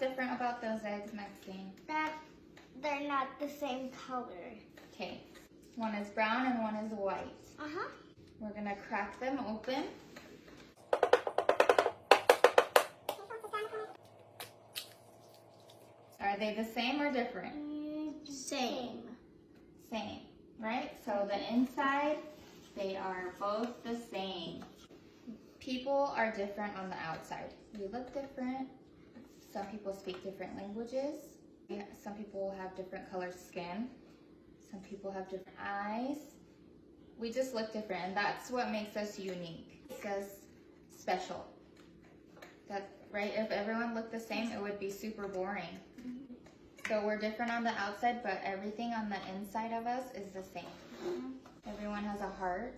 different about those eggs, Maxine? That they're not the same color. Okay. One is brown and one is white. Uh-huh. We're gonna crack them open. Are they the same or different? Same. Same, right? So the inside, they are both the same. People are different on the outside. We look different. Some people speak different languages. Some people have different colored skin. Some people have different eyes. We just look different, and that's what makes us unique. Makes us special. Right? If everyone looked the same, it would be super boring. So we're different on the outside, but everything on the inside of us is the same. Everyone has a heart.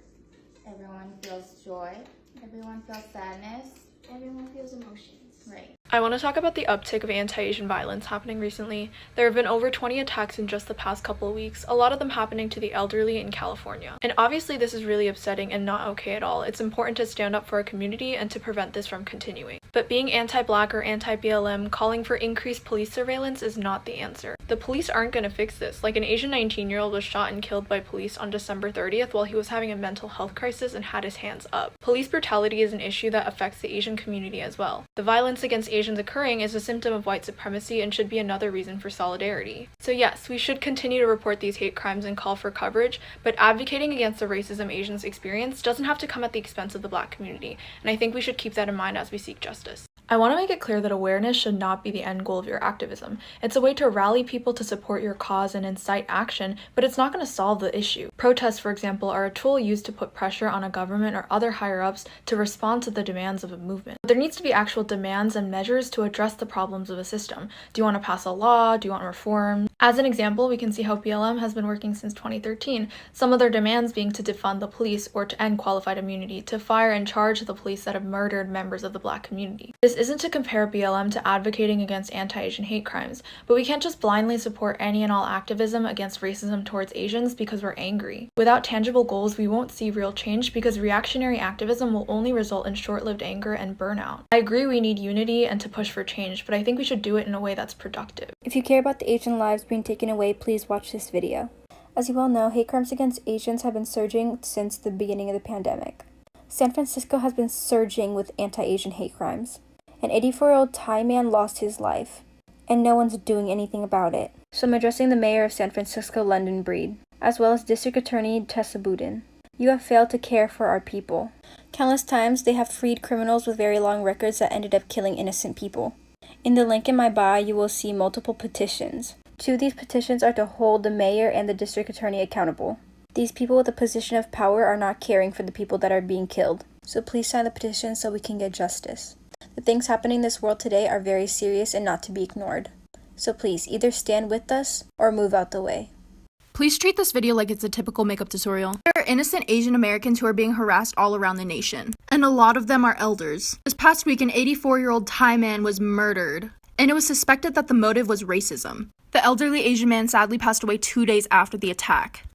Everyone feels joy. Everyone feels sadness. Everyone feels emotions. Right. I want to talk about the uptick of anti-Asian violence happening recently. There have been over 20 attacks in just the past couple of weeks, a lot of them happening to the elderly in California. And obviously this is really upsetting and not okay at all. It's important to stand up for our community and to prevent this from continuing. But being anti-Black or anti-BLM, calling for increased police surveillance is not the answer. The police aren't going to fix this. Like, an Asian 19-year-old was shot and killed by police on December 30th while he was having a mental health crisis and had his hands up. Police brutality is an issue that affects the Asian community as well. The violence against Asians occurring is a symptom of white supremacy and should be another reason for solidarity. So yes, we should continue to report these hate crimes and call for coverage, but advocating against the racism Asians experience doesn't have to come at the expense of the Black community, and I think we should keep that in mind as we seek justice. I want to make it clear that awareness should not be the end goal of your activism. It's a way to rally people to support your cause and incite action, but it's not going to solve the issue. Protests, for example, are a tool used to put pressure on a government or other higher-ups to respond to the demands of a movement. But there needs to be actual demands and measures to address the problems of a system. Do you want to pass a law? Do you want reform? As an example, we can see how BLM has been working since 2013, some of their demands being to defund the police or to end qualified immunity, to fire and charge the police that have murdered members of the Black community. This isn't to compare BLM to advocating against anti-Asian hate crimes, but we can't just blindly support any and all activism against racism towards Asians because we're angry. Without tangible goals, we won't see real change because reactionary activism will only result in short-lived anger and burnout. I agree we need unity and to push for change, but I think we should do it in a way that's productive. If you care about the Asian lives being taken away, please watch this video. As you all know, hate crimes against Asians have been surging since the beginning of the pandemic. San Francisco has been surging with anti-Asian hate crimes. An 84-year-old Thai man lost his life, and no one's doing anything about it. So I'm addressing the mayor of San Francisco, London Breed, as well as District Attorney Tessa Boudin. You have failed to care for our people. Countless times, they have freed criminals with very long records that ended up killing innocent people. In the link in my bio, you will see multiple petitions. 2 of these petitions are to hold the mayor and the district attorney accountable. These people with a position of power are not caring for the people that are being killed. So please sign the petition so we can get justice. The things happening in this world today are very serious and not to be ignored. So please, either stand with us or move out the way. Please treat this video like it's a typical makeup tutorial. There are innocent Asian Americans who are being harassed all around the nation, and a lot of them are elders. This past week, an 84-year-old Thai man was murdered, and it was suspected that the motive was racism. The elderly Asian man sadly passed away 2 days after the attack.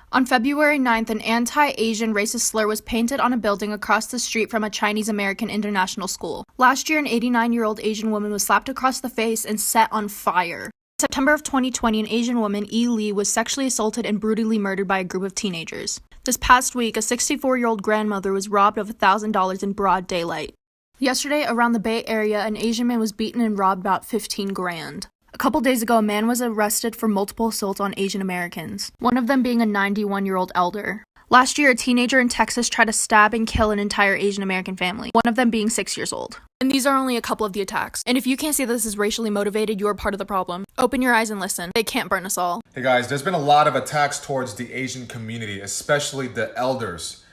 On February 9th, an anti-Asian racist slur was painted on a building across the street from a Chinese-American international school. Last year, an 89-year-old Asian woman was slapped across the face and set on fire. In September of 2020, an Asian woman, E. Lee, was sexually assaulted and brutally murdered by a group of teenagers. This past week, a 64-year-old grandmother was robbed of $1,000 in broad daylight. Yesterday, around the Bay Area, an Asian man was beaten and robbed about $15,000. A couple days ago, a man was arrested for multiple assaults on Asian Americans, one of them being a 91-year-old elder. Last year, a teenager in Texas tried to stab and kill an entire Asian American family, one of them being 6 years old. And these are only a couple of the attacks. And if you can't see that this is racially motivated, you're part of the problem. Open your eyes and listen. They can't burn us all. Hey guys, there's been a lot of attacks towards the Asian community, especially the elders,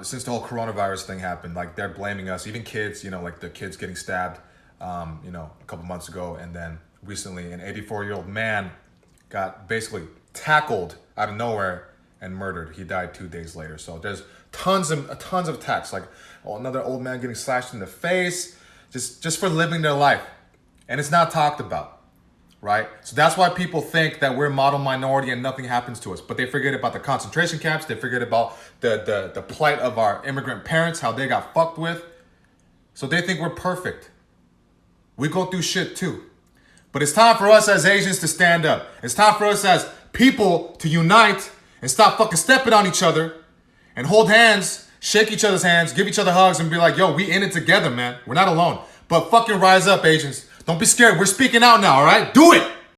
since the whole coronavirus thing happened. Like, they're blaming us, even kids, like the kids getting stabbed, a couple months ago. And then recently, an 84-year-old man got basically tackled out of nowhere and murdered. He died 2 days later. So there's tons of attacks, like another old man getting slashed in the face, just for living their life. And it's not talked about, right? So that's why people think that we're model minority and nothing happens to us. But they forget about the concentration camps. They forget about the plight of our immigrant parents, how they got fucked with. So they think we're perfect. We go through shit too. But it's time for us as Asians to stand up. It's time for us as people to unite and stop fucking stepping on each other and hold hands, shake each other's hands, give each other hugs and be like, yo, we in it together, man. We're not alone. But fucking rise up, Asians. Don't be scared. We're speaking out now, all right? Do it.